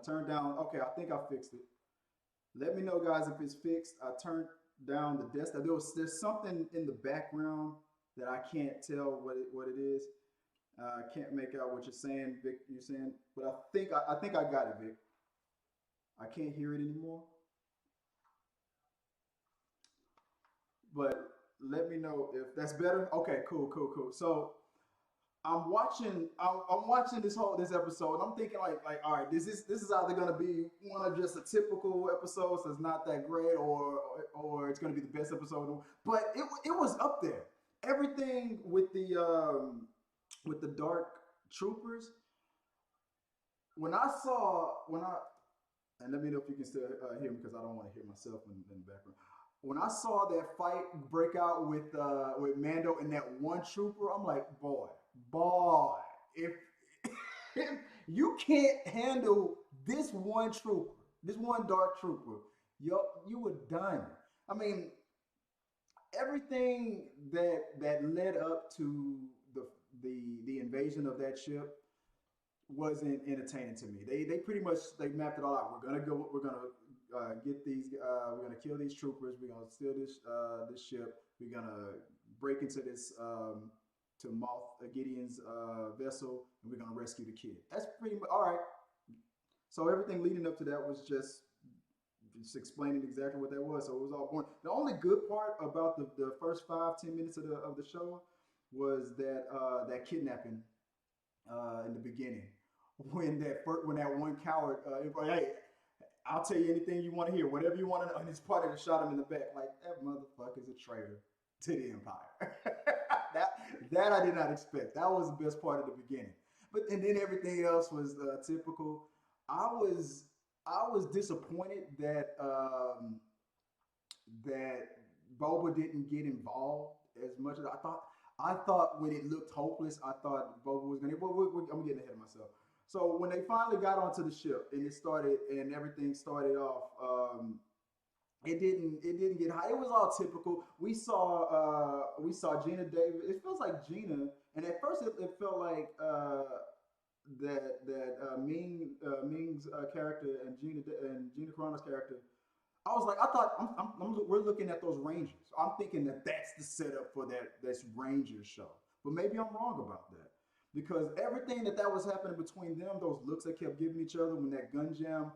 turned down. Okay, I think I fixed it. Let me know, guys, if it's fixed. I turned down the desktop. There's something in the background that I can't tell what it is. I can't make out what you're saying, Vic. You're saying, but I think I got it, Vic. I can't hear it anymore. But let me know if that's better. Okay, cool, cool, cool. So I'm watching this episode. I'm thinking like all right, this is either gonna be one of just a typical episodes that's not that great, or it's gonna be the best episode. But it was up there. Everything with the dark troopers. When I and let me know if you can still hear me because I don't want to hear myself in the background. When I saw that fight break out with Mando and that one trooper, I'm like, boy, if, if you can't handle this one trooper, this one dark trooper, you were done. I mean, everything that led up to the invasion of that ship wasn't entertaining to me. They pretty much they mapped it all out. We're gonna get these. We're gonna kill these troopers. We're gonna steal this ship. We're gonna break into this to Moff Gideon's vessel, and we're gonna rescue the kid. That's pretty much all right. So everything leading up to that was just explaining exactly what that was. So it was all boring. The only good part about the first 5-10 minutes of the show was that kidnapping in the beginning when that one coward hey, I'll tell you anything you want to hear, whatever you want to know. And his partner just shot him in the back. Like that motherfucker's a traitor to the empire. that that I did not expect. That was the best part of the beginning. But and then everything else was typical. I was I was disappointed that Boba didn't get involved as much as I thought. I thought when it looked hopeless, I thought Boba was gonna. Well, I'm getting ahead of myself. So when they finally got onto the ship and it started and everything started off, it didn't get high. It was all typical. We saw Gina Davis. It feels like Gina, and at first it felt like Ming's character and Gina Carano's character. I was like, I thought we're looking at those Rangers. I'm thinking that that's the setup for this Rangers show, but maybe I'm wrong about that because everything that was happening between them, those looks they kept giving each other when that gun jam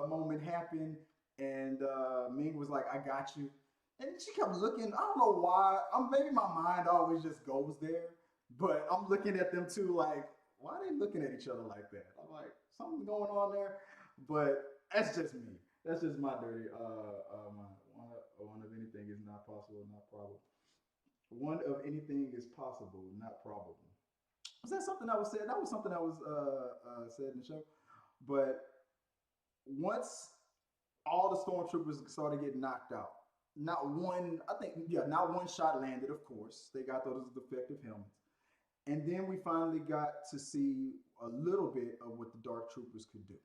moment happened, and Ming was like, "I got you," and she kept looking. I don't know why. Maybe my mind always just goes there, but I'm looking at them too, like, why are they looking at each other like that? I'm like, something going on there, but that's just me. That's just my dirty mind. One of anything is not possible, not probable. One of anything is possible, not probable. Was that something that was said? That was something that was said in the show. But once all the stormtroopers started getting knocked out, not one, I think, yeah, not one shot landed. Of course, they got those defective helmets, and then we finally got to see a little bit of what the dark troopers could do.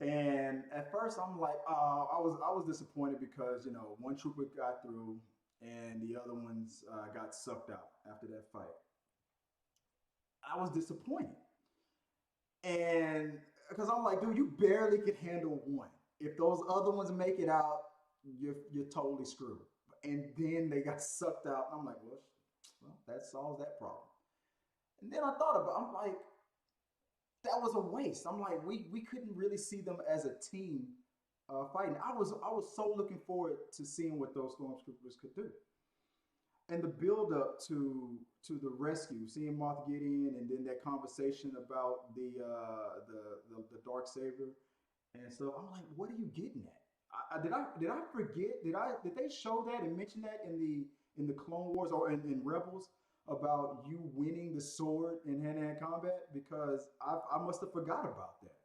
And at first, I'm like, I was disappointed because one trooper got through, and the other ones got sucked out after that fight. I was disappointed, and because I'm like, dude, you barely could handle one. If those other ones make it out, you're totally screwed. And then they got sucked out. And I'm like, well, that solves that problem. And then I thought about, I'm like, that was a waste. I'm like, we couldn't really see them as a team fighting. I was so looking forward to seeing what those stormtroopers could do, and the build up to the rescue, seeing Moff Gideon, and then that conversation about the dark saber and stuff. I'm like, what are you getting at? Did I forget? Did they show that and mention that in the Clone Wars or in Rebels about you winning the sword in hand-to-hand combat? Because I must have forgot about that.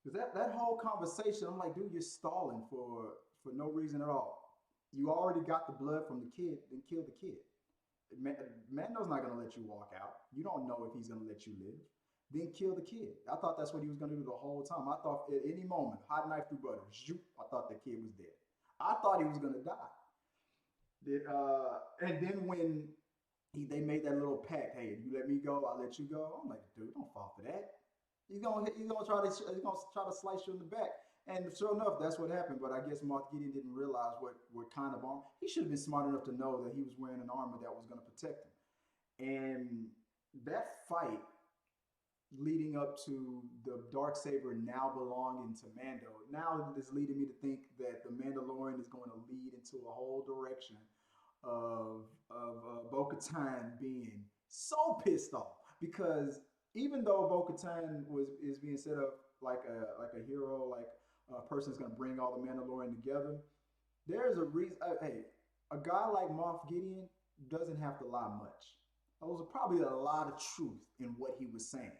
Because that whole conversation, I'm like, dude, you're stalling for no reason at all. You already got the blood from the kid, then kill the kid. Mando's not gonna let you walk out. You don't know if he's gonna let you live. Then kill the kid. I thought that's what he was gonna do the whole time. I thought at any moment, hot knife through butter, zoop, I thought the kid was dead. I thought he was gonna die. And then when they made that little pact, hey, if you let me go, I'll let you go. I'm like, dude, don't fall for that. He's gonna try to slice you in the back. And sure enough, that's what happened. But I guess Moff Gideon didn't realize what kind of armor. He should have been smart enough to know that he was wearing an armor that was going to protect him. And that fight leading up to the dark saber now belonging to Mando. Now it is leading me to think that the Mandalorian is going to lead into a whole direction of Bo-Katan being so pissed off because even though Bo-Katan was is being set up like a hero, like a person that's going to bring all the Mandalorian together, there's a reason. Hey, a guy like Moff Gideon doesn't have to lie much. There was probably a lot of truth in what he was saying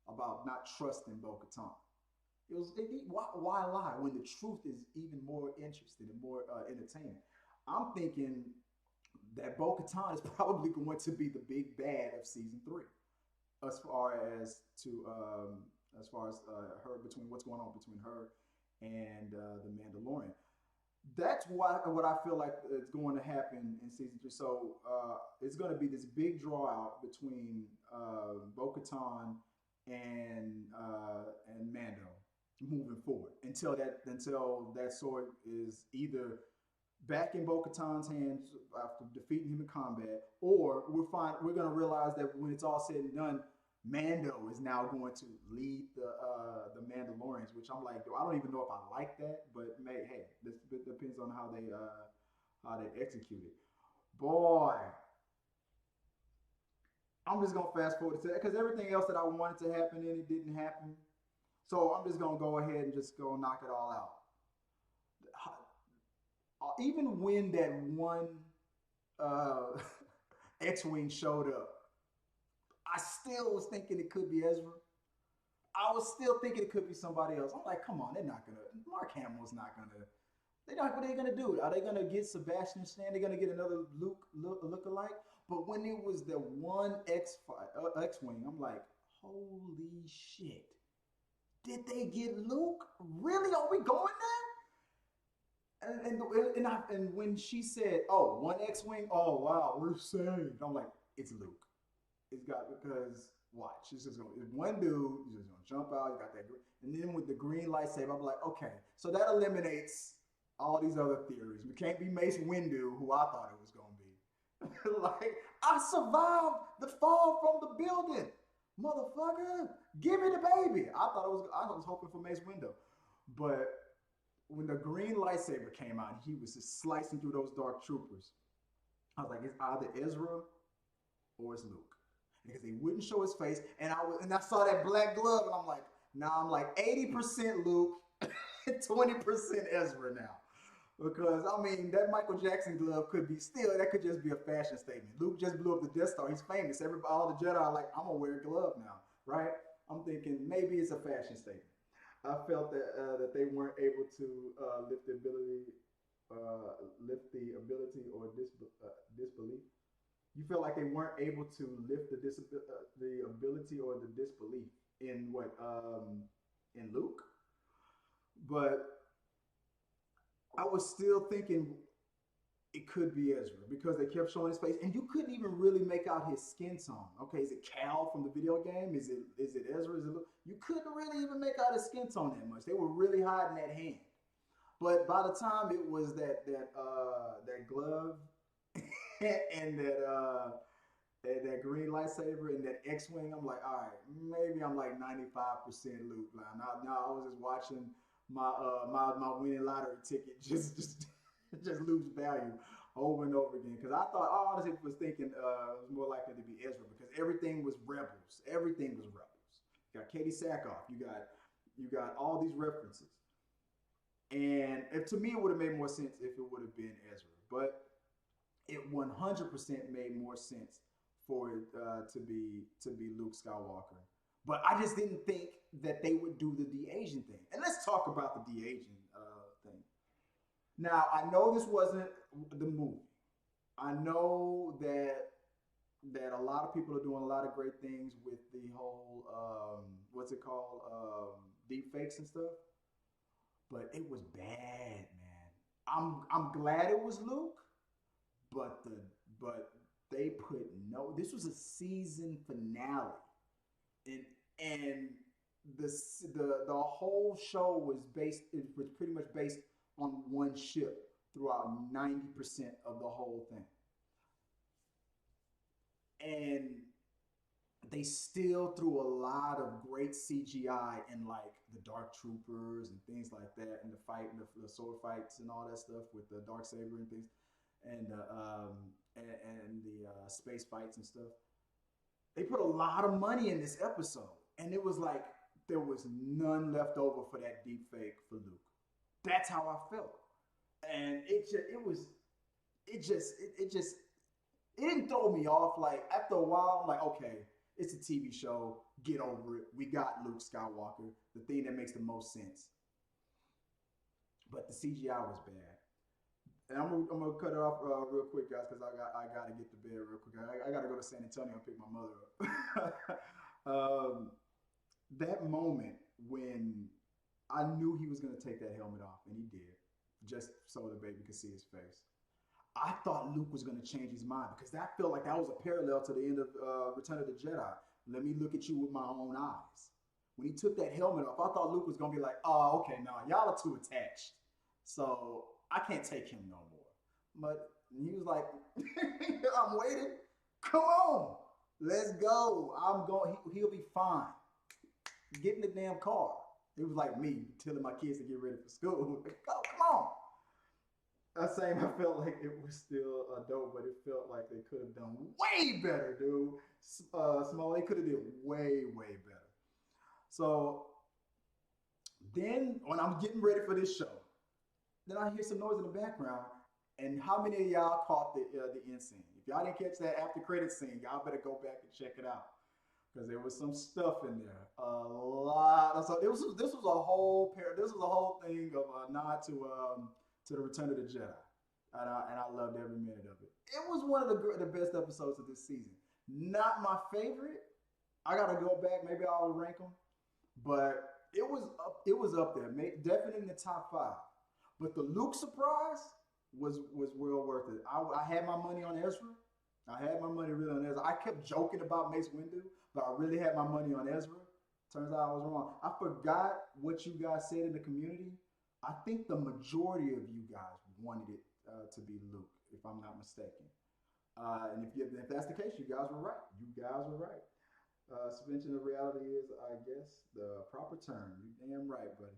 about not trusting Bo-Katan. Why lie when the truth is even more interesting and more entertaining? I'm thinking that Bo-Katan is probably going to be the big bad of season three, as far as to her between what's going on between her and the Mandalorian. That's why what I feel like is going to happen in season three. So it's going to be this big draw out between Bo-Katan and Mando moving forward until that sword is either back in Bo-Katan's hands after defeating him in combat, or we're gonna realize that when it's all said and done, Mando is now going to lead the Mandalorians, which I'm like, I don't even know if I like that, but hey, this depends on how they execute it. Boy, I'm just gonna fast forward to that because everything else that I wanted to happen in it didn't happen. So I'm just gonna go ahead and just go knock it all out. Even when that one uh, X-wing showed up, I still was thinking it could be Ezra. I was still thinking it could be somebody else. I'm like, come on, they're not gonna. Mark Hamill's not gonna. They not. What are they gonna do? Are they gonna get Sebastian Stan? They're gonna get another look alike. But when it was the one X-wing, I'm like, holy shit! Did they get Luke? Really? Are we going there? And when she said, "Oh, one X-wing," oh wow, we're saved. I'm like, it's Luke. It's got because watch. It's just gonna it's one dude. He's just gonna jump out. He got that, and then with the green lightsaber, I'm like, okay, so that eliminates all these other theories. It can't be Mace Windu, who I thought it was gonna be. Like I survived the fall from the building, motherfucker. Give me the baby. I was hoping for Mace Windu, but when the green lightsaber came out, he was just slicing through those dark troopers. I was like, it's either Ezra or it's Luke, because they wouldn't show his face, and I saw that black glove, and I'm like, now I'm like 80% Luke, 20% Ezra now, because I mean that Michael Jackson glove could be still that could just be a fashion statement. Luke just blew up the Death Star. He's famous. Everybody, all the Jedi are like, I'm gonna wear a glove now, right? I'm thinking maybe it's a fashion statement. I felt that they weren't able to lift the ability or disbelief. You feel like they weren't able to lift the ability or the disbelief in what in Luke, but I was still thinking it could be Ezra because they kept showing his face, and you couldn't even really make out his skin tone. Okay, is it Cal from the video game? Is it Ezra? Is it Luke? You couldn't really even make out his skin tone that much. They were really hiding that hand. But by the time it was that glove and that green lightsaber and that X-wing, I'm like, all right, maybe I'm like 95% Luke. Now I was just watching my winning lottery ticket just lose value over and over again. Because I honestly was thinking it was more likely to be Ezra because everything was rebels. Everything was rebels. You got Katie Sackhoff. You got all these references. And if to me it would have made more sense if it would have been Ezra, but it 100% made more sense for it to be Luke Skywalker. But I just didn't think that they would do the de-aging thing. And let's talk about the de-aging thing. Now, I know this wasn't the movie. I know that a lot of people are doing a lot of great things with the whole what's it called deep fakes and stuff. But it was bad, man. I'm glad it was Luke, but they put no. This was a season finale, and the whole show was based. It was pretty much based on one ship throughout 90% of the whole thing, and they still threw a lot of great CGI in like the Dark Troopers and things like that, and the fight and the sword fights and all that stuff with the dark saber and things, and and the space fights and stuff. They put a lot of money in this episode, and it was like there was none left over for that deep fake for Luke. That's how I felt, and it just it didn't throw me off. Like after a while, I'm like, okay, it's a TV show. Get over it. We got Luke Skywalker, the thing that makes the most sense. But the CGI was bad. And I'm gonna cut it off real quick, guys, because I gotta get to bed real quick. I gotta go to San Antonio and pick my mother up. That moment when I knew he was gonna take that helmet off, and he did, just so the baby could see his face. I thought Luke was gonna change his mind because that felt like that was a parallel to the end of Return of the Jedi. Let me look at you with my own eyes. When he took that helmet off, I thought Luke was gonna be like, "Oh, okay, no, y'all are too attached, so I can't take him no more." But he was like, "I'm waiting. Come on, let's go. I'm going. He'll be fine. Get in the damn car." It was like me telling my kids to get ready for school. Like, "Go, come on." That same, I felt like it was still dope, but it felt like they could have done way better, dude. Small, they could have did way, way better. So then, when I'm getting ready for this show, then I hear some noise in the background. And how many of y'all caught the end scene? If y'all didn't catch that after credit scene, y'all better go back and check it out because there was some stuff in there. A lot. So this was a whole this was a whole thing of a nod to the Return of the Jedi, and I loved every minute of it. It was one of the best episodes of this season. Not my favorite. I gotta go back. Maybe I'll rank them, but it was up there. Definitely in the top five. But the Luke surprise was well worth it. I had my money on Ezra. I had my money really on Ezra. I kept joking about Mace Windu, but I really had my money on Ezra. Turns out I was wrong. I forgot what you guys said in the community. I think the majority of you guys wanted it to be Luke, if I'm not mistaken. And if that's the case, you guys were right. You guys were right. Suspension of reality is, I guess, the proper term. You damn right, buddy.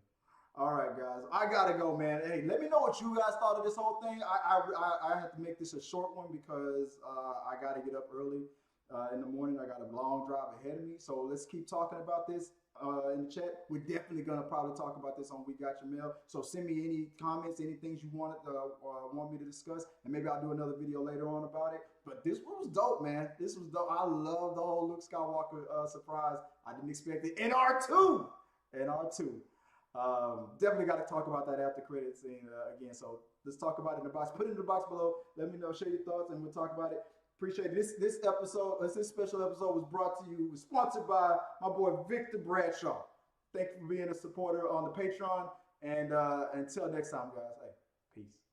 All right, guys. I gotta go, man. Hey, let me know what you guys thought of this whole thing. I had to make this a short one because I gotta get up early in the morning. I got a long drive ahead of me. So let's keep talking about this in the chat. We're definitely gonna probably talk about this on We Got Your Mail. So send me any comments, any things you want me to discuss, and maybe I'll do another video later on about it. But this one was dope, man. This was dope. I love the whole Luke Skywalker surprise. I didn't expect it. And R2. Definitely got to talk about that after credits scene again. So let's talk about it in the box. Put it in the box below. Let me know, share your thoughts, and we'll talk about it. Appreciate it. This special episode was brought to you, was sponsored by my boy Victor Bradshaw. Thank you for being a supporter on the Patreon. And until next time, guys. Hey, peace.